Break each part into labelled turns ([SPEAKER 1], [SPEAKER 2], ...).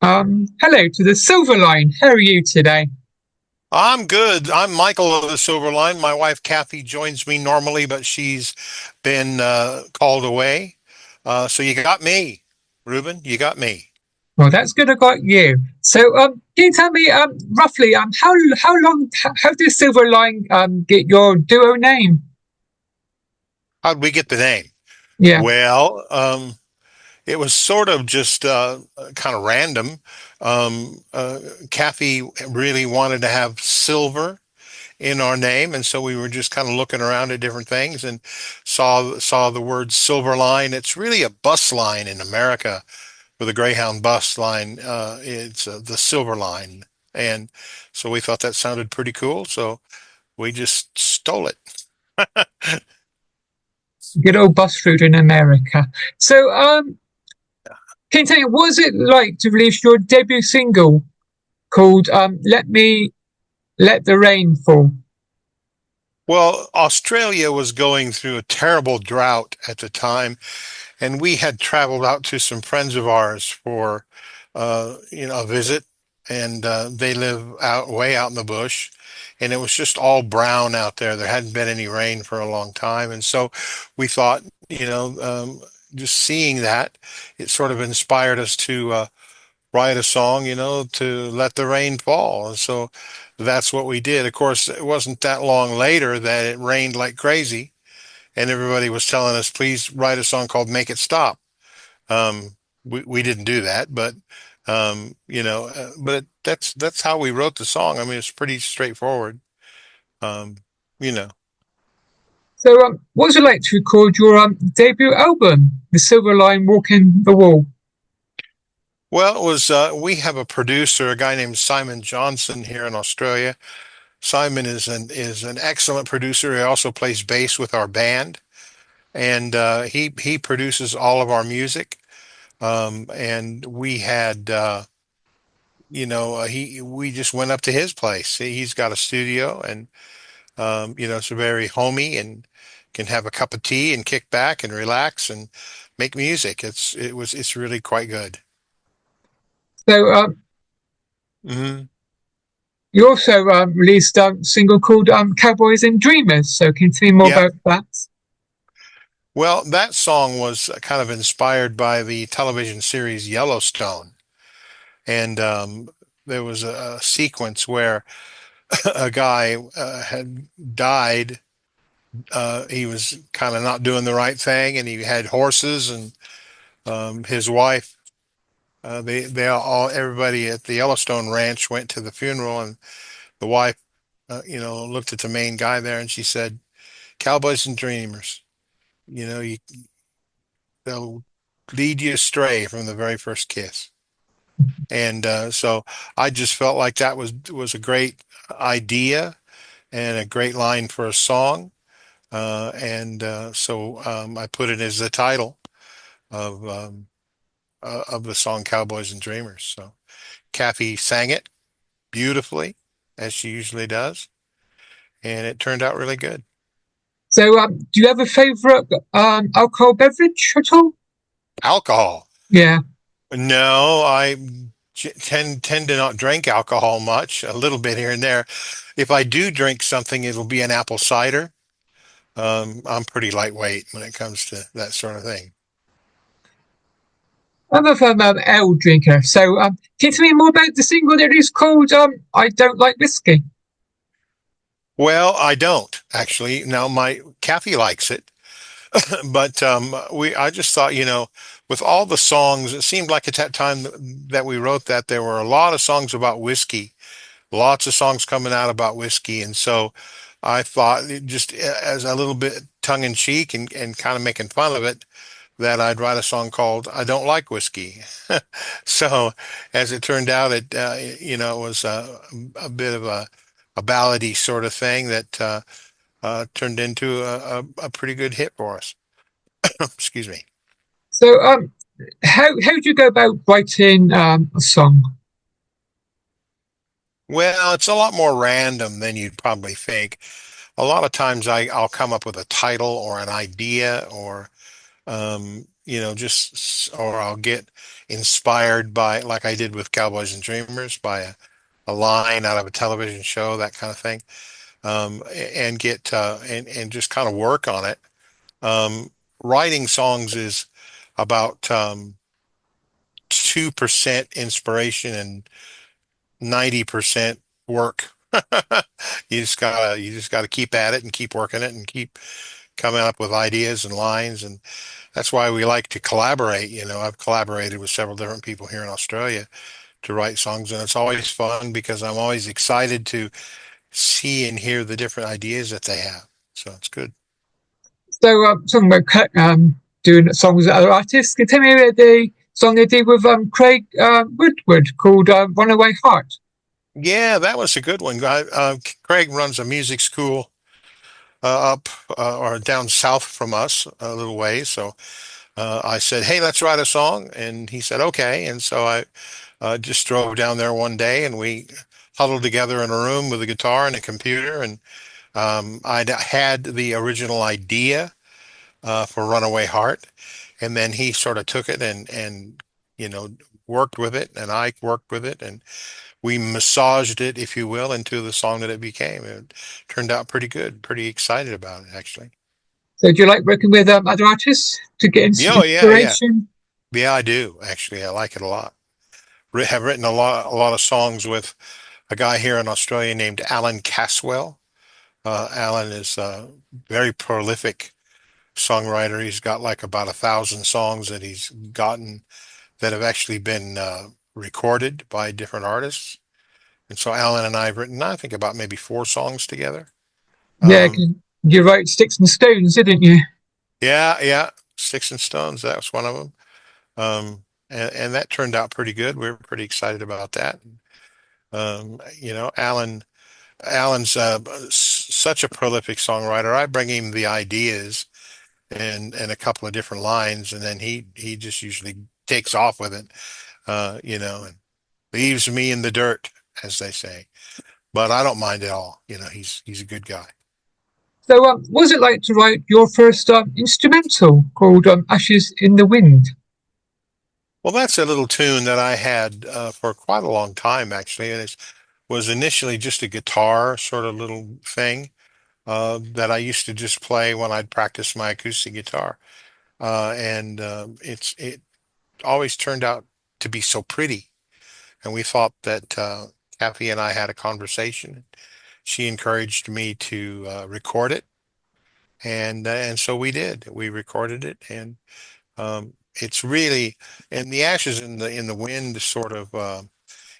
[SPEAKER 1] Hello to the Silverline. How are you today?
[SPEAKER 2] I'm good. I'm Michael of the Silverline. My wife Kathy joins me normally, but she's been called away. So you got me, Ruben. You got me.
[SPEAKER 1] Well, that's good. I got you. So, can you tell me, roughly, how long, how did Silverline get your duo name?
[SPEAKER 2] How'd we get the name?
[SPEAKER 1] Yeah.
[SPEAKER 2] Well, it was sort of just kind of random. Kathy really wanted to have silver in our name, and so we were just kind of looking around at different things and saw the word Silverline. It's really a bus line in America for the Greyhound bus line. It's the Silver Line. And so we thought that sounded pretty cool. So we just stole it.
[SPEAKER 1] Good old bus route in America. So, can you tell me, what was it like to release your debut single called "Let Me Let the Rain Fall"?
[SPEAKER 2] Well, Australia was going through a terrible drought at the time, and we had traveled out to some friends of ours for, a visit, and they live out way out in the bush, and it was just all brown out there. There hadn't been any rain for a long time, and so we thought, just seeing that, it sort of inspired us to write a song, to let the rain fall. And so that's what we did. Of course, it wasn't that long later that it rained like crazy, and everybody was telling us, please write a song called Make It Stop. We didn't do that, but that's how we wrote the song. I mean, it's pretty straightforward. Um, you know.
[SPEAKER 1] So, what was it like to record your debut album, The Silverline Walking the Wall?
[SPEAKER 2] Well, it was we have a producer, a guy named Simon Johnson here in Australia. Simon is an excellent producer. He also plays bass with our band, and he produces all of our music. And we had he we just went up to his place. He's got a studio, and it's very homey and can have a cup of tea and kick back and relax and make music. It's really quite good.
[SPEAKER 1] So,
[SPEAKER 2] Hmm.
[SPEAKER 1] you also released a single called Cowboys and Dreamers. So, can you tell me more
[SPEAKER 2] Yeah.
[SPEAKER 1] about that?
[SPEAKER 2] Well, that song was kind of inspired by the television series Yellowstone. And there was a sequence where a guy had died. He was kind of not doing the right thing, and he had horses, and his wife. They all everybody at the Yellowstone Ranch went to the funeral, and the wife, looked at the main guy there, and she said, "Cowboys and dreamers, you they'll lead you astray from the very first kiss." And so I just felt like that was a great idea and a great line for a song. And so I put it as the title of the song Cowboys and Dreamers. So Kathy sang it beautifully, as she usually does, and it turned out really good.
[SPEAKER 1] So, do you have a favorite alcohol beverage at all?
[SPEAKER 2] Alcohol.
[SPEAKER 1] Yeah.
[SPEAKER 2] No, I tend to not drink alcohol much, a little bit here and there. If I do drink something, it'll be an apple cider. I'm pretty lightweight when it comes to that sort of thing.
[SPEAKER 1] I'm a firm ale drinker. So, can you tell me more about the single that is called I Don't Like Whiskey?
[SPEAKER 2] Well, I don't actually. Now, my Kathy likes it, but I just thought, with all the songs, it seemed like at that time that we wrote that there were a lot of songs about whiskey, lots of songs coming out about whiskey, and so I thought, just as a little bit tongue in cheek and kind of making fun of it, that I'd write a song called "I Don't Like Whiskey." So, as it turned out, it was a bit of a ballady sort of thing that turned into a pretty good hit for us. Excuse me.
[SPEAKER 1] So, how do you go about writing a song?
[SPEAKER 2] Well, it's a lot more random than you'd probably think. A lot of times I'll come up with a title or an idea or just or I'll get inspired by, like I did with Cowboys and Dreamers, by a line out of a television show, that kind of thing, and get and just kind of work on it. Um, Writing songs is about 2% inspiration and 90% work. You just gotta keep at it and keep working it and keep coming up with ideas and lines, and that's why we like to collaborate. I've collaborated with several different people here in Australia to write songs, and it's always fun because I'm always excited to see and hear the different ideas that they have. So it's good.
[SPEAKER 1] So, talking about doing songs with other artists, can you tell me about the song they did with Craig Woodward called "Runaway Heart"?
[SPEAKER 2] Yeah, that was a good one. Craig runs a music school up or down south from us a little ways. So I said, "Hey, let's write a song," and he said, "Okay." And so I just drove down there one day, and we huddled together in a room with a guitar and a computer, and I had the original idea for Runaway Heart, and then he sort of took it and you know worked with it, and I worked with it, and we massaged it, if you will, into the song that it became. It turned out pretty good. Pretty excited about it, actually.
[SPEAKER 1] So, do you like working with other artists to get
[SPEAKER 2] Yeah, oh, yeah, yeah,
[SPEAKER 1] inspiration?
[SPEAKER 2] yeah. I do actually. I like it a lot. Have written a lot of songs with a guy here in Australia named Alan Caswell. Alan is a very prolific songwriter. He's got like about 1,000 songs that he's gotten that have actually been recorded by different artists. And so Alan and I have written, I think, about maybe 4 songs together.
[SPEAKER 1] Yeah,
[SPEAKER 2] Um,
[SPEAKER 1] you wrote "Sticks and Stones," didn't you?
[SPEAKER 2] yeah, yeah, Sticks and Stones, that was one of them. And that turned out pretty good. We were pretty excited about that. Alan's such a prolific songwriter. I bring him the ideas and a couple of different lines, and then he just usually takes off with it, and leaves me in the dirt, as they say. But I don't mind at all. He's a good guy.
[SPEAKER 1] So, what was it like to write your first instrumental called "Ashes in the Wind"?
[SPEAKER 2] Well, that's a little tune that I had for quite a long time, actually, and it was initially just a guitar sort of little thing that I used to just play when I'd practice my acoustic guitar, and it always turned out to be so pretty. And we thought that Kathy and I had a conversation. She encouraged me to record it, and so we did. We recorded it, and it's really, and the ashes in the wind sort of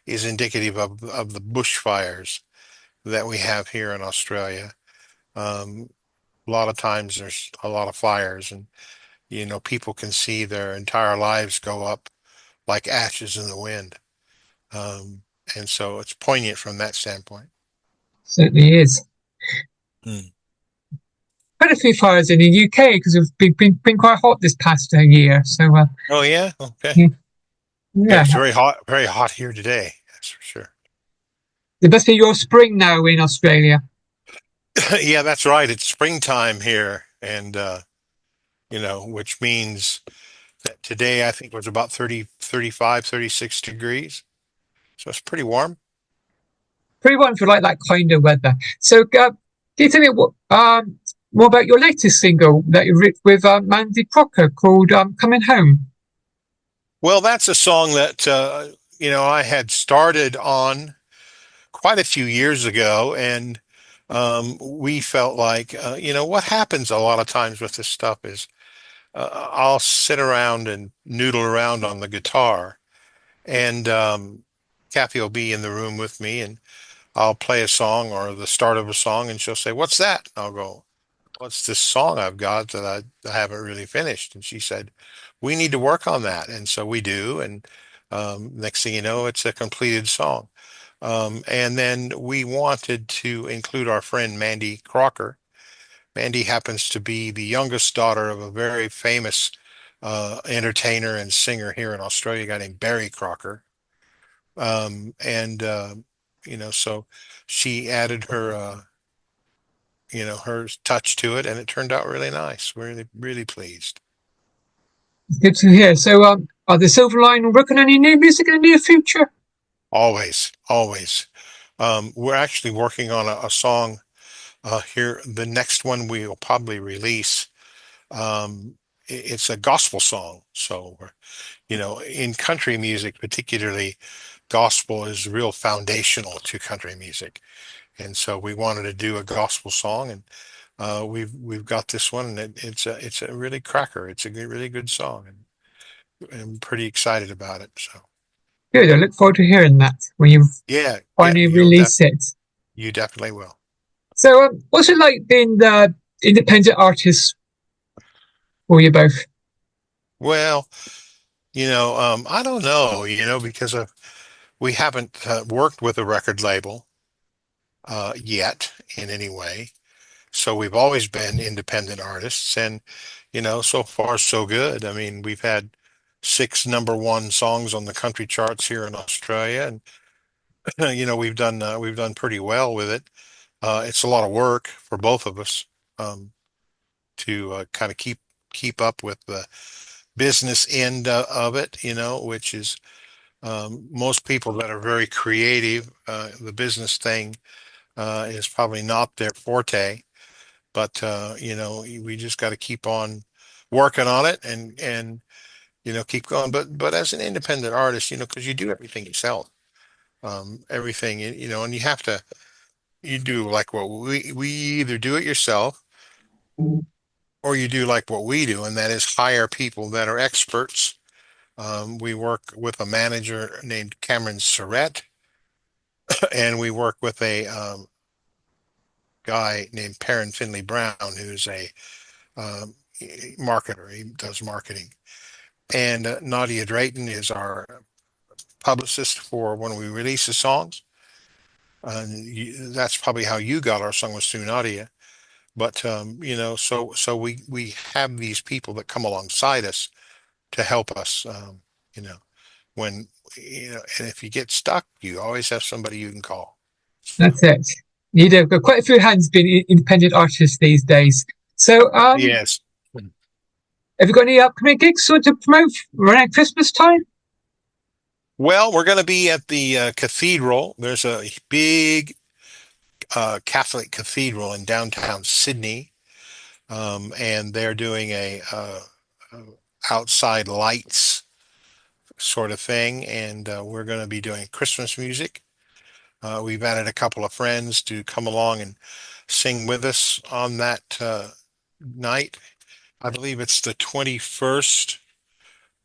[SPEAKER 2] is indicative of the bushfires that we have here in Australia. Um, a lot of times there's a lot of fires, and people can see their entire lives go up like ashes in the wind. Um, and so it's poignant from that standpoint.
[SPEAKER 1] Certainly is.
[SPEAKER 2] Hmm.
[SPEAKER 1] Quite a few fires in the UK because it's been quite hot this past year. So,
[SPEAKER 2] Oh yeah, okay.
[SPEAKER 1] yeah,
[SPEAKER 2] Yeah,
[SPEAKER 1] yeah,
[SPEAKER 2] it's very hot here today. That's for sure.
[SPEAKER 1] it must be your spring now in Australia.
[SPEAKER 2] Yeah, that's right. It's springtime here, and which means that today I think was about 30, 35, 36 degrees. So it's pretty warm.
[SPEAKER 1] Pretty one for like that kind of weather. So, can you tell me what more about your latest single that you wrote with Mandy Crocker called "Coming Home"?
[SPEAKER 2] Well, that's a song that I had started on quite a few years ago, and we felt like what happens a lot of times with this stuff is I'll sit around and noodle around on the guitar, and Kathy will be in the room with me, and I'll play a song or the start of a song, and she'll say, "What's that?" And I'll go, "What's this song I've got that I haven't really finished?" And she said, "We need to work on that." And so we do. And next thing you know, it's a completed song. And then we wanted to include our friend Mandy Crocker. Mandy happens to be the youngest daughter of a very famous entertainer and singer here in Australia, a guy named Barry Crocker. And so she added her touch to it, and it turned out really nice. Really, really pleased.
[SPEAKER 1] Good to hear. So, Are the Silverline working on any new music in the near future?
[SPEAKER 2] Always, always. We're actually working on a song here. The next one we'll probably release. It's a gospel song. So, in country music, particularly, gospel is real foundational to country music. And so we wanted to do a gospel song, and we've got this one, and it's a really cracker. It's a really good song, and I'm pretty excited about it. So
[SPEAKER 1] Good. I look forward to hearing that when you
[SPEAKER 2] yeah, yeah,
[SPEAKER 1] finally release it.
[SPEAKER 2] you definitely will.
[SPEAKER 1] So, what's it like being the independent artist for you both?
[SPEAKER 2] Well, I don't know, because we haven't worked with a record label yet in any way. So we've always been independent artists, and so far so good. I mean, we've had six #1 songs on the country charts here in Australia, and we've done pretty well with it. It's a lot of work for both of us um, to kind of keep up with the business end of it, which is most people that are very creative. The business thing is probably not their forte, but we just got to keep on working on it and keep going. But as an independent artist, because you do everything yourself, everything, and you do like what we either do it yourself or you do like what we do, and that is hire people that are experts. We work with a manager named Cameron Surrett, and we work with a guy named Perrin Finley Brown, who's a um, marketer. He does marketing. And Nadia Drayton is our publicist for when we release the songs. That's probably how you got our song was through Nadia. But so we have these people that come alongside us to help us. You know, when and if you get stuck, you always have somebody you can call. So
[SPEAKER 1] That's it. You know, got quite a few hands being independent artists these days. So,
[SPEAKER 2] yes.
[SPEAKER 1] have you got any upcoming gigs to promote around Christmas time?
[SPEAKER 2] Well, we're going to be at the cathedral. There's a big Catholic cathedral in downtown Sydney, and they're doing a outside lights sort of thing, and we're going to be doing Christmas music. We've added a couple of friends to come along and sing with us on that night. I believe it's the 21st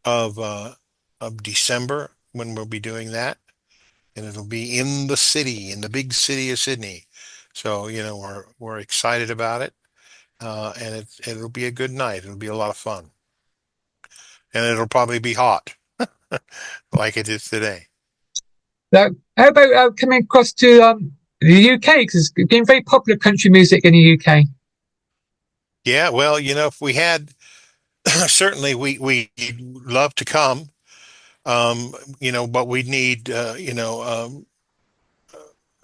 [SPEAKER 2] of uh, of December when we'll be doing that, and it'll be in the city, in the big city of Sydney. So we're excited about it, and it'll be a good night. It'll be a lot of fun, and it'll probably be hot like it is today.
[SPEAKER 1] Now, how about coming across to the UK? Because it's been very popular country music in the UK.
[SPEAKER 2] Yeah, well, if we had certainly we love to come, but we need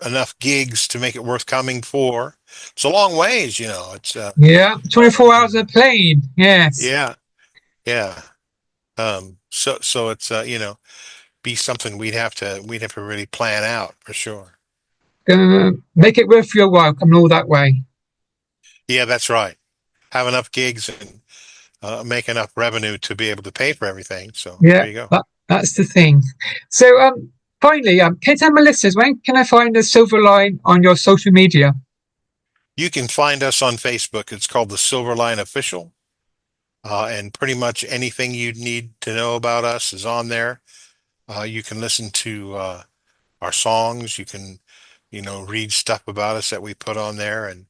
[SPEAKER 2] enough gigs to make it worth coming for. It's a long ways, It's
[SPEAKER 1] Yeah, 24
[SPEAKER 2] you
[SPEAKER 1] hours
[SPEAKER 2] know,
[SPEAKER 1] of plane. Yes.
[SPEAKER 2] yeah, yeah. So it's be something we'd have to really plan out for sure.
[SPEAKER 1] Make it worth your while coming all that way.
[SPEAKER 2] Yeah, that's right. Have enough gigs and make enough revenue to be able to pay for everything. So
[SPEAKER 1] Yeah,
[SPEAKER 2] there you go.
[SPEAKER 1] that's the thing. So, finally, can you tell my listeners when can I find the Silver Line on your social media?
[SPEAKER 2] You can find us on Facebook. It's called the Silverline Official. And pretty much anything you need to know about us is on there. You can listen to our songs. You can, read stuff about us that we put on there. And,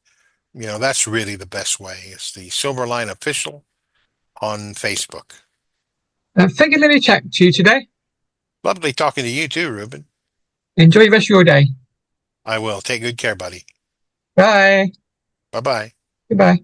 [SPEAKER 2] that's really the best way. It's the Silverline Official on Facebook.
[SPEAKER 1] Thank you, let me chat to you today.
[SPEAKER 2] Lovely talking to you too, Ruben.
[SPEAKER 1] Enjoy the rest of your day.
[SPEAKER 2] I will. Take good care, buddy.
[SPEAKER 1] Bye.
[SPEAKER 2] Bye bye.
[SPEAKER 1] Goodbye.